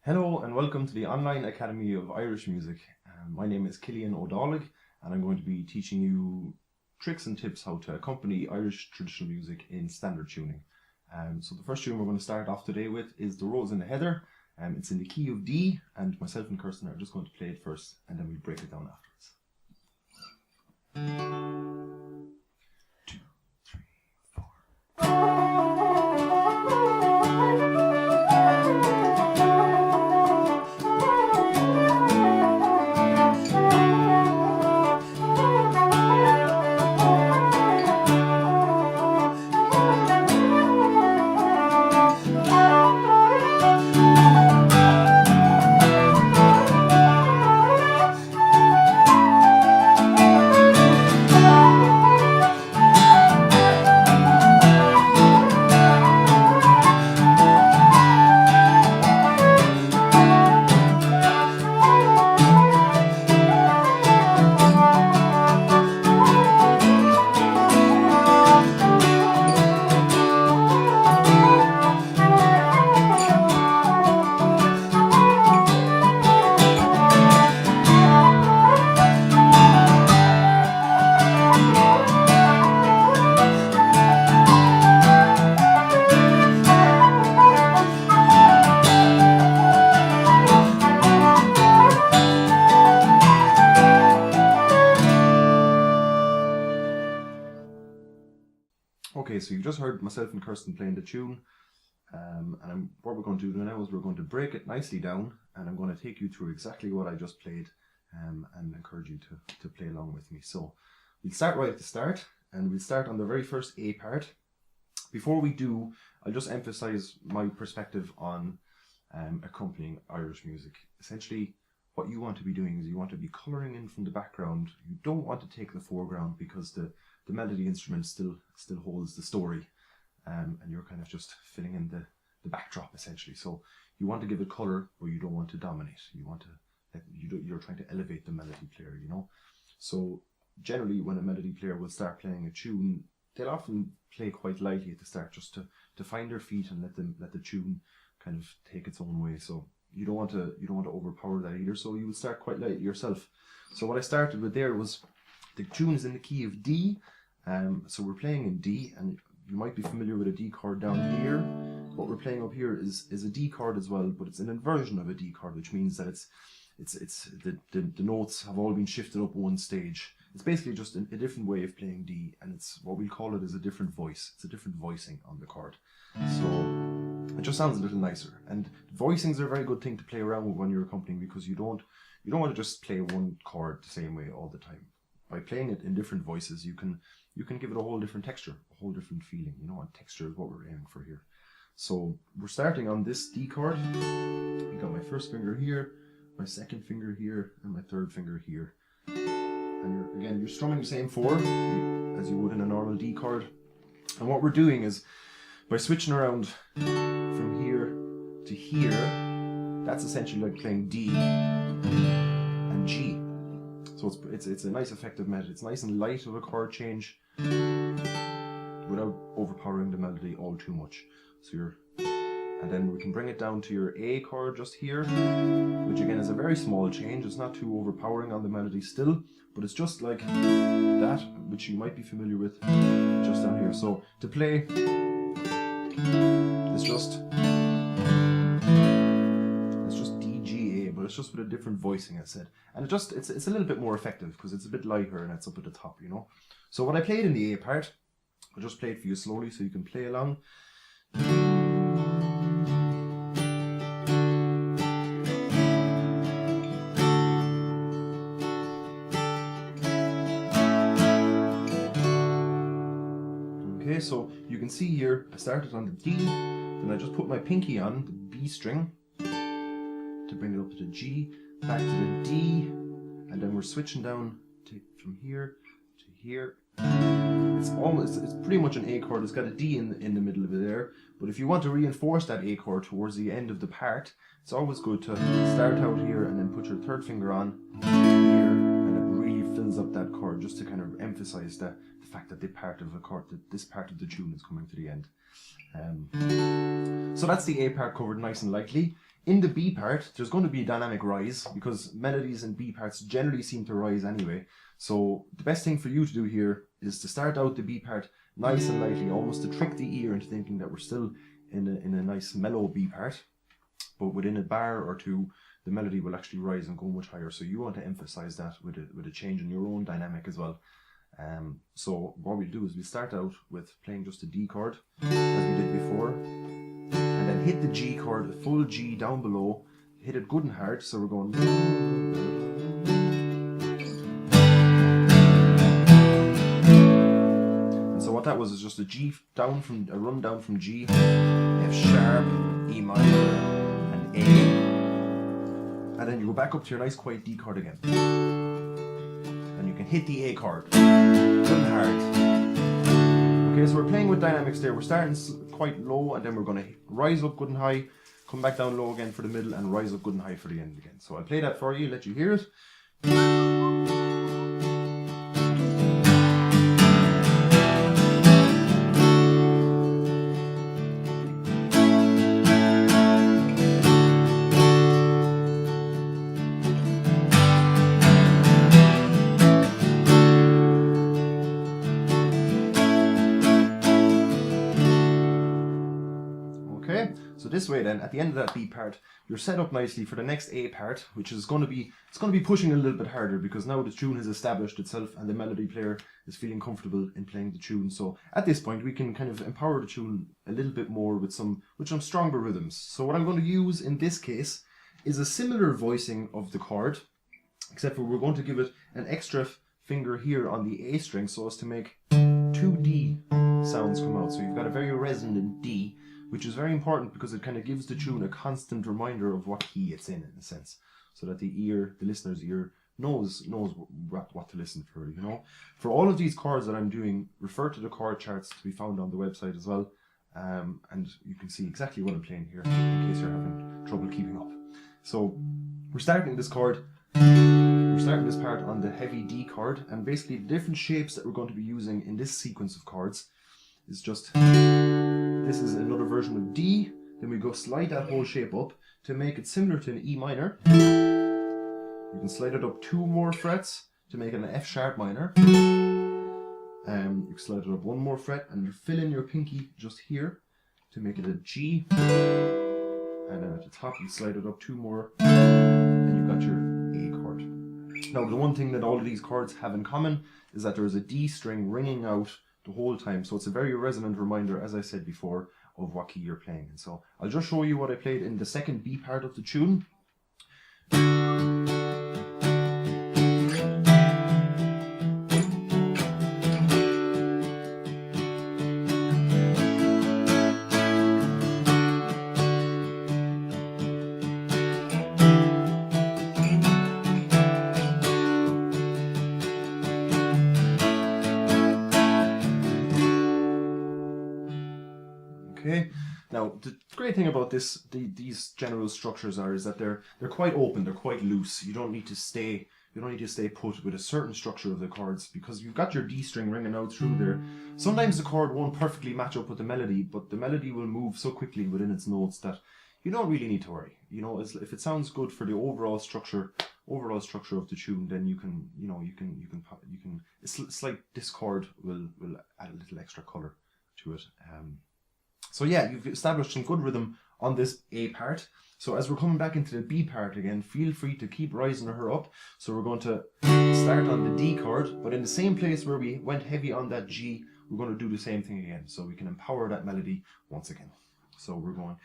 Hello and welcome to the Online Academy of Irish Music. My name is Cillian O'Donnell and I'm going to be teaching you tricks and tips how to accompany Irish traditional music in standard tuning. So the first tune we're going to start off today with is The Rose and the Heather. It's in the key of D, and myself and Kirsten are just going to play it first and then we'll break it down afterwards. 2, 3, 4. Okay, so you've just heard myself and Kirsten playing the tune, what we're going to do now is we're going to break it nicely down, and I'm going to take you through exactly what I just played and encourage you to play along with me. So we'll start right at the start, and we'll start on the very first A part. Before we do, I'll just emphasize my perspective on accompanying Irish music. Essentially, what you want to be doing is you want to be colouring in from the background. You don't want to take the foreground because the melody instrument still holds the story, and you're kind of just filling in the backdrop essentially. So you want to give it colour, but you don't want to dominate. You want to you're trying to elevate the melody player, you know. So generally, when a melody player will start playing a tune, they'll often play quite lightly at the start, just to find their feet and let the tune kind of take its own way. So you don't want to overpower that either. So you will start quite lightly yourself. So what I started with there was the tune is in the key of D. So we're playing in D, and you might be familiar with a D chord down here. What we're playing up here is a D chord as well, but it's an inversion of a D chord, which means that the notes have all been shifted up one stage. It's basically just a different way of playing D, and it's what we call it is a different voice. It's a different voicing on the chord. So it just sounds a little nicer. And voicings are a very good thing to play around with when you're accompanying, because you don't want to just play one chord the same way all the time. By playing it in different voices, you can give it a whole different texture, a whole different feeling, you know, and texture is what we're aiming for here. So we're starting on this D chord. I got my first finger here, my second finger here, and my third finger here. And you're strumming the same four as you would in a normal D chord. And what we're doing is, by switching around from here to here, that's essentially like playing D and G. So it's a nice effective method. It's nice and light of a chord change without overpowering the melody all too much. And then we can bring it down to your A chord just here, which again is a very small change. It's not too overpowering on the melody still, but it's just like that, which you might be familiar with just down here. So to play, it's just but it's just with a different voicing, I said. And it's a little bit more effective because it's a bit lighter and it's up at the top, you know. So what I played in the A part, I'll just play it for you slowly so you can play along. Okay, so you can see here, I started on the D, then I just put my pinky on the B string to bring it up to the G, back to the D, and then we're switching down from here to here. It's pretty much an A chord. It's got a D in the middle of it there, but if you want to reinforce that A chord towards the end of the part, it's always good to start out here and then put your third finger on here, and it really fills up that chord, just to kind of emphasize the fact that this part of the tune is coming to the end. So that's the A part covered nice and lightly. In the B part, there's going to be a dynamic rise because melodies in B parts generally seem to rise anyway. So the best thing for you to do here is to start out the B part nice and lightly, almost to trick the ear into thinking that we're still in a nice mellow B part. But within a bar or two, the melody will actually rise and go much higher. So you want to emphasize that with a change in your own dynamic as well. So what we'll do is we'll start out with playing just a D chord, as we did before, and then hit the G chord, a full G down below, hit it good and hard, so we're going. And so what that was is just a G down from, a run down from G, F sharp, E minor, and A, and then you go back up to your nice quiet D chord again. And you can hit the A chord, good and hard. Okay, so we're playing with dynamics there. We're starting quite low, and then we're going to rise up good and high, come back down low again for the middle, and rise up good and high for the end again. So I'll play that for you, let you hear it. So this way then, at the end of that B part, you're set up nicely for the next A part, which is going to be pushing a little bit harder because now the tune has established itself and the melody player is feeling comfortable in playing the tune. So at this point we can kind of empower the tune a little bit more with some stronger rhythms. So what I'm going to use in this case is a similar voicing of the chord, except for we're going to give it an extra finger here on the A string so as to make 2 D sounds come out. So you've got a very resonant D, which is very important because it kind of gives the tune a constant reminder of what key it's in a sense, so that the listener's ear knows what to listen for, you know. For all of these chords that I'm doing, refer to the chord charts to be found on the website as well, and you can see exactly what I'm playing here in case you're having trouble keeping up. So we're starting this part on the heavy D chord, and basically the different shapes that we're going to be using in this sequence of chords is just, this is another version of D, then we go slide that whole shape up to make it similar to an E minor. You can slide it up 2 more frets to make it an F sharp minor. You can slide it up 1 more fret and fill in your pinky just here to make it a G. And then at the top you slide it up 2 more and you've got your A chord. Now the one thing that all of these chords have in common is that there is a D string ringing out the whole time, so it's a very resonant reminder, as I said before, of what key you're playing. And so I'll just show you what I played in the second B part of the tune. Okay. Now the great thing about these general structures is that they're quite open, they're quite loose. You don't need to stay put with a certain structure of the chords because you've got your D string ringing out through there. Sometimes the chord won't perfectly match up with the melody, but the melody will move so quickly within its notes that you don't really need to worry. You know, if it sounds good for the overall structure of the tune, then you can it's like this chord will add a little extra color to it. So yeah, you've established some good rhythm on this A part. So as we're coming back into the B part again, feel free to keep rising her up. So we're going to start on the D chord, but in the same place where we went heavy on that G, we're going to do the same thing again. So we can empower that melody once again. So we're going.